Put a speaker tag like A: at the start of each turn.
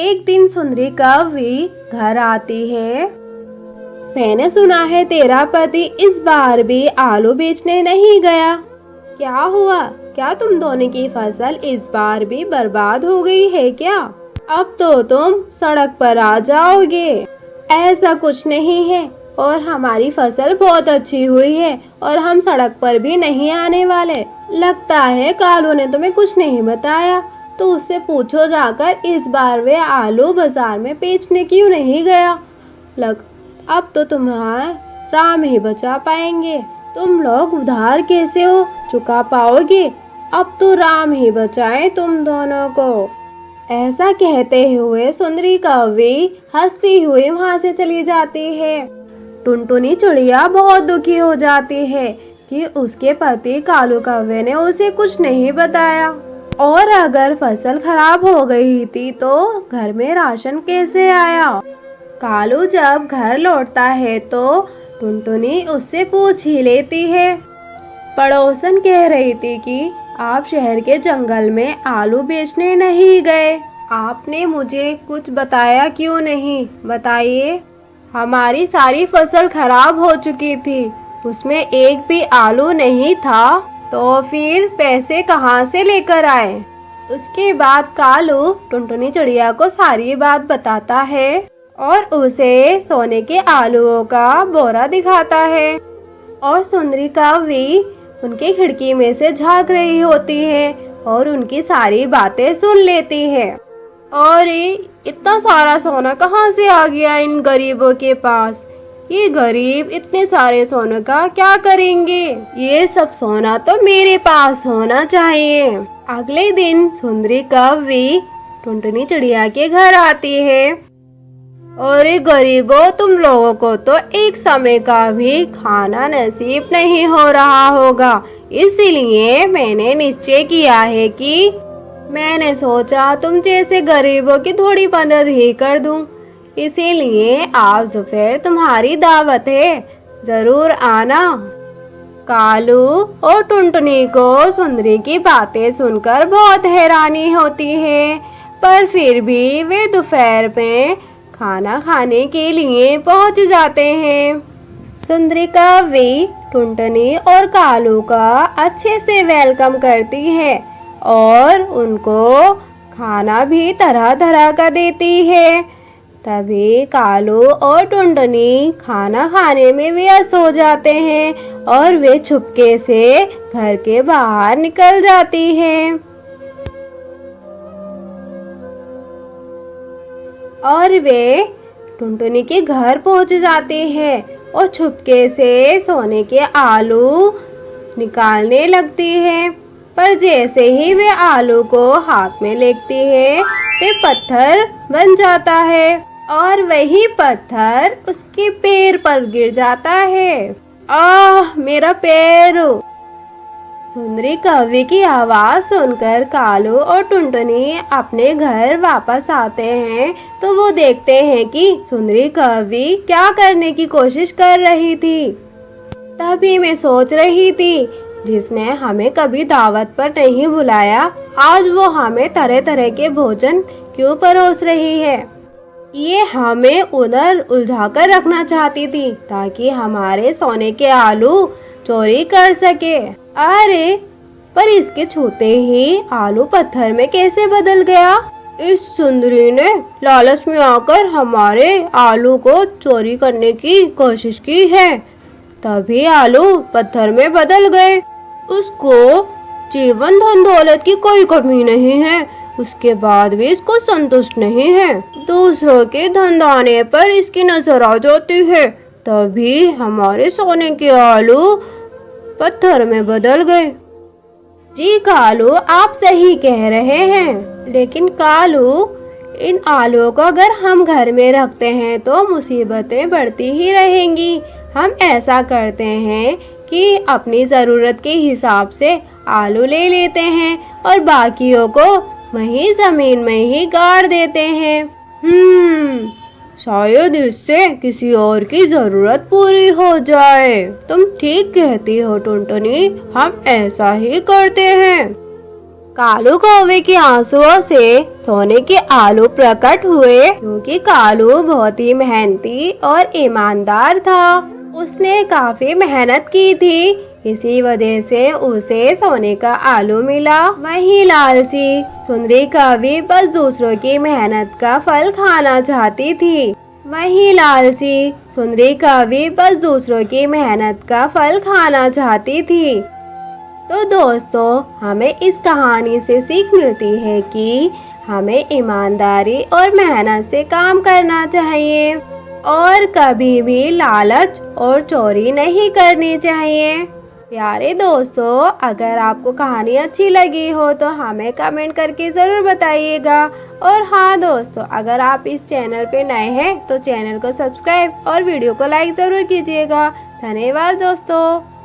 A: एक दिन सुंदरी कौवी घर आती है। मैंने सुना है तेरा पति इस बार भी आलू बेचने नहीं गया। क्या हुआ? क्या तुम दोनों की फसल इस बार भी बर्बाद हो गई है क्या? अब तो तुम सड़क पर आ जाओगे। ऐसा कुछ नहीं है और हमारी फसल बहुत अच्छी हुई है और हम सड़क पर भी नहीं आने वाले। लगता है कालू ने तुम्हें कुछ नहीं बताया, तो उससे पूछो जाकर इस बार वे आलू बाजार में बेचने क्यों नहीं गया। अब तो तुम्हारा राम ही बचा पाएंगे। तुम लोग उधार कैसे हो चुका पाओगे? अब तो राम ही बचाए तुम दोनों को। ऐसा कहते हुए सुंदरी कौवी हंसती हुई वहां से चली जाती है। टुनटुनी चिड़िया बहुत दुखी हो जाती है कि उसके पति कालू कौवे ने उसे कुछ नहीं बताया, और अगर फसल खराब हो गई थी तो घर में राशन कैसे आया। कालू जब घर लौटता है तो टुनटुनी उससे पूछ ही लेती है। पड़ोसन कह रही थी कि आप शहर के जंगल में आलू बेचने नहीं गए। आपने मुझे कुछ बताया क्यों नहीं? बताइए। हमारी सारी फसल खराब हो चुकी थी, उसमें एक भी आलू नहीं था, तो फिर पैसे कहाँ से लेकर आए? उसके बाद कालू टुनटुनी चिड़िया को सारी बात बताता है और उसे सोने के आलूओं का बोरा दिखाता है। और सुंदरी कौवी उनकी खिड़की में से झांक रही होती है और उनकी सारी बातें सुन लेती है। और इतना सारा सोना कहाँ से आ गया इन गरीबों के पास? ये गरीब इतने सारे सोने का क्या करेंगे? ये सब सोना तो मेरे पास होना चाहिए। अगले दिन सुंदरी कौवी टुनटुनी चिड़िया के घर आती है। और गरीबों, तुम लोगों को तो एक समय का भी खाना नसीब नहीं हो रहा होगा, इसलिए मैंने निश्चय किया है कि मैंने सोचा तुम जैसे गरीबों की थोड़ी मदद ही कर दूं। इसीलिए आज दोपहर तुम्हारी दावत है, जरूर आना। कालू और टुनटुनी को सुंदरी की बातें सुनकर बहुत हैरानी होती है, पर फिर भी वे दोपहर में खाना खाने के लिए पहुंच जाते हैं। सुंदरी कौवी टुनटुनी और कालू का अच्छे से वेलकम करती है और उनको खाना भी तरह तरह का देती है। तभी कालू और टुनटुनी खाना खाने में व्यस्त हो जाते हैं और वे चुपके से घर के बाहर निकल जाती हैं। और वे टुनटुनी के घर पहुंच जाते हैं और चुपके से सोने के आलू निकालने लगती है। पर जैसे ही वे आलू को हाथ में लेती है, वे पत्थर बन जाता है और वही पत्थर उसके पैर पर गिर जाता है। आह, मेरा पैर! सुंदरी कौवी की आवाज सुनकर कालू और टुनटुनी अपने घर वापस आते हैं तो वो देखते हैं कि सुंदरी कौवी क्या करने की कोशिश कर रही थी। तभी मैं सोच रही थी, जिसने हमें कभी दावत पर नहीं बुलाया, आज वो हमें तरह तरह के भोजन क्यों परोस रही है। ये हमें उधर उलझाकर रखना चाहती थी ताकि हमारे सोने के आलू चोरी कर सके। अरे, पर इसके छूते ही आलू पत्थर में कैसे बदल गया? इस सुंदरी ने लालच में आकर हमारे आलू को चोरी करने की कोशिश की है, तभी आलू पत्थर में बदल गए। उसको जीवन धन दौलत की कोई कमी नहीं है, उसके बाद भी इसको संतुष्ट नहीं है। दूसरों के धन दाने पर इसकी नजर आ जाती है, तभी हमारे सोने के आलू पत्थर में बदल गए। जी कालू, आप सही कह रहे हैं, लेकिन कालू, इन आलूओं को अगर हम घर में रखते हैं तो मुसीबतें बढ़ती ही रहेंगी। हम ऐसा करते हैं कि अपनी ज़रूरत के हिसाब से आलू ले लेते हैं और बाकियों को वहीं ज़मीन में ही गाड़ देते हैं। शायद इससे किसी और की जरूरत पूरी हो जाए। तुम ठीक कहती हो टुनटुनी, हम ऐसा ही करते हैं। कालू कौवे के आंसुओं से सोने के आलू प्रकट हुए, क्योंकि कालू बहुत ही मेहनती और ईमानदार था। उसने काफी मेहनत की थी, इसी वजह से उसे सोने का आलू मिला। वहीं लालची सुंदरी कौवी बस दूसरों की मेहनत का फल खाना चाहती थी। वहीं लालची सुंदरी कौवी बस दूसरों की मेहनत का फल खाना चाहती थी। तो दोस्तों, हमें इस कहानी से सीख मिलती है कि हमें ईमानदारी और मेहनत से काम करना चाहिए और कभी भी लालच और चोरी नहीं करनी चाहिए। प्यारे दोस्तों, अगर आपको कहानी अच्छी लगी हो तो हमें कमेंट करके ज़रूर बताइएगा। और हाँ दोस्तों, अगर आप इस चैनल पे नए हैं तो चैनल को सब्सक्राइब और वीडियो को लाइक ज़रूर कीजिएगा। धन्यवाद दोस्तों।